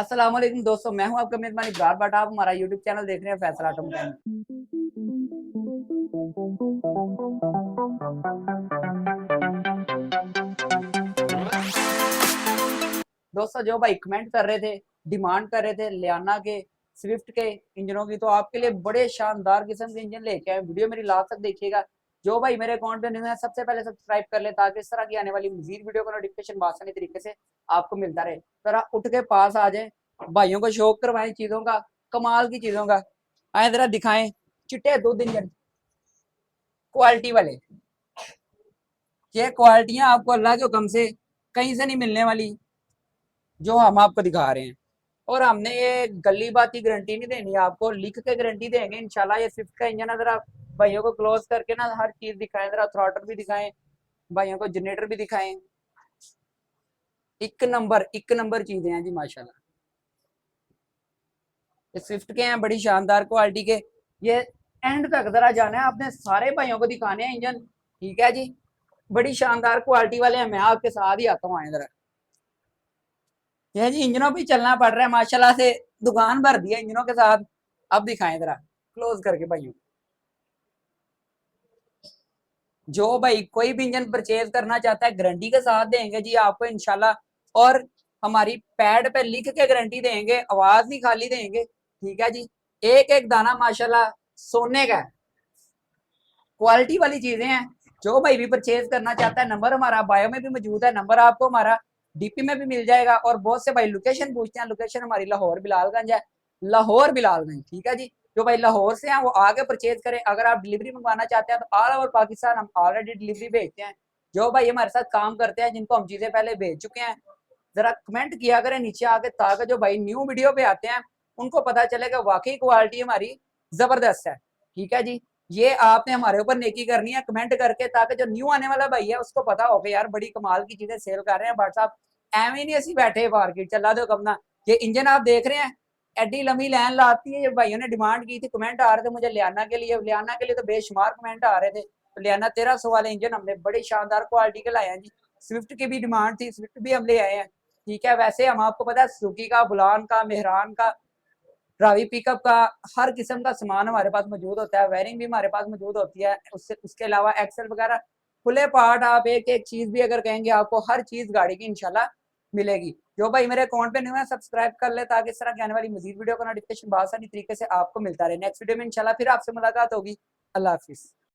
अस्सलाम वालेकुम दोस्तों, मैं हूं आपका मेजबान इब्रार बट आप हमारा यूट्यूब चैनल देख रहे हैं फैसल ऑटो मैकेनिक। दोस्तों जो भाई कमेंट कर रहे थे, डिमांड कर रहे थे लियाना के, स्विफ्ट के इंजनों की, तो आपके लिए बड़े शानदार किस्म के इंजन लेके आए। वीडियो मेरी लास्ट तक देखिएगा। जो भाई मेरे अकाउंट पे न्यू है सबसे पहले सब्सक्राइब कर ले ताकि इस तरह की आने वाली मजीद वीडियो का नोटिफिकेशन आसानी तरीके से आपको मिलता रहे। जरा उठ के पास आ जाए, भाइयों को शौक करवाएं चीजों का, कमाल की चीजों का। आए जरा दिखाएं चिट्टे दो इंजन क्वालिटी वाले। ये क्वालिटियां आपको अल्लाह के हुक्म से कहीं से नहीं मिलने वाली जो हम आपको दिखा रहे हैं। और हमने ये गली बात की गारंटी नहीं देनी, आपको लिख के गारंटी देंगे इंशाल्लाह। ये स्विफ्ट का इंजन है, जरा भाइयों को क्लोज करके ना हर चीज दिखाएं, जरा थ्रॉटल भी दिखाएं, भाइयों को जनरेटर भी दिखाएं। एक नंबर चीजें हैं जी माशाल्लाह। ये स्विफ्ट के हैं, बड़ी शानदार क्वालिटी के। ये एंड तक जरा जाना है, आपने सारे भाइयों को दिखाने हैं इंजन, ठीक है जी। बड़ी शानदार क्वालिटी वाले हैं, मैं आपके साथ ही आता हूँ। आए जरा, यह जी इंजनों पे चलना पड़ रहा है माशाल्लाह से, दुकान भर दिया इंजनों के साथ। अब दिखाएं जरा क्लोज करके भाइयों। जो भाई कोई भी इंजन परचेज करना चाहता है गारंटी के साथ देंगे जी आपको इंशाल्लाह। और हमारी पैड पे लिख के गारंटी देंगे, आवाज नहीं खाली देंगे, ठीक है जी। एक एक दाना माशाल्लाह सोने का है, क्वालिटी वाली चीजें हैं। जो भाई भी परचेज करना चाहता है, नंबर हमारा बायो में भी मौजूद है, नंबर आपको हमारा डीपी में भी मिल जाएगा। और बहुत से भाई लोकेशन पूछते हैं, लोकेशन हमारी लाहौर बिलालगंज है, लाहौर बिलालगंज, ठीक है जी। जो भाई लाहौर से हैं वो आगे परचेज करें। अगर आप डिलीवरी मंगवाना चाहते हैं तो ऑल ओवर पाकिस्तान हम ऑलरेडी डिलीवरी भेजते हैं। जो भाई हमारे साथ काम करते हैं, जिनको हम चीजें पहले भेज चुके हैं, जरा कमेंट किया करें नीचे आके, ताकि जो भाई न्यू वीडियो पे आते हैं उनको पता चले कि वाकई क्वालिटी हमारी जबरदस्त है, ठीक है जी। ये आपने हमारे ऊपर नेकी करनी है कमेंट करके, ताकि जो न्यू आने वाला भाई है उसको पता हो कि यार बड़ी कमाल की चीजें सेल कर रहे हैं बट साहब। एवं नहीं असी बैठे मार्केट चला दो कमना। ये इंजन आप देख रहे हैं, एडी लंबी लाइन लाती है। ये भाइयों ने डिमांड की थी, कमेंट आ रहे थे मुझे लियाना के लिए, लियाना के लिए तो बेशुमार कमेंट आ रहे थे। तो लियाना 1300 वाले इंजन हमने बड़ी शानदार क्वालिटी के लाए हैं जी। स्विफ्ट की भी डिमांड थी, स्विफ्ट भी हम ले आए हैं, ठीक है। वैसे हम आपको पता है सुजुकी का, बुलान का, मेहरान का, रावी पिकअप का, हर किस्म का सामान हमारे पास मौजूद होता है। वायरिंग भी हमारे पास मौजूद होती है, उससे उसके अलावा एक्सेल वगैरह खुले पार्ट, आप एक एक चीज भी अगर कहेंगे आपको हर चीज गाड़ी की इंशाल्लाह मिलेगी। जो भाई मेरे अकाउंट पे नहीं है सब्सक्राइब कर ले ताकि इस तरह की आने वाली मजीद वीडियो का नोटिफिकेशन आसानी तरीके से आपको मिलता रहे। नेक्स्ट वीडियो में इंशाल्लाह फिर आपसे मुलाकात होगी। अल्लाह हाफिज।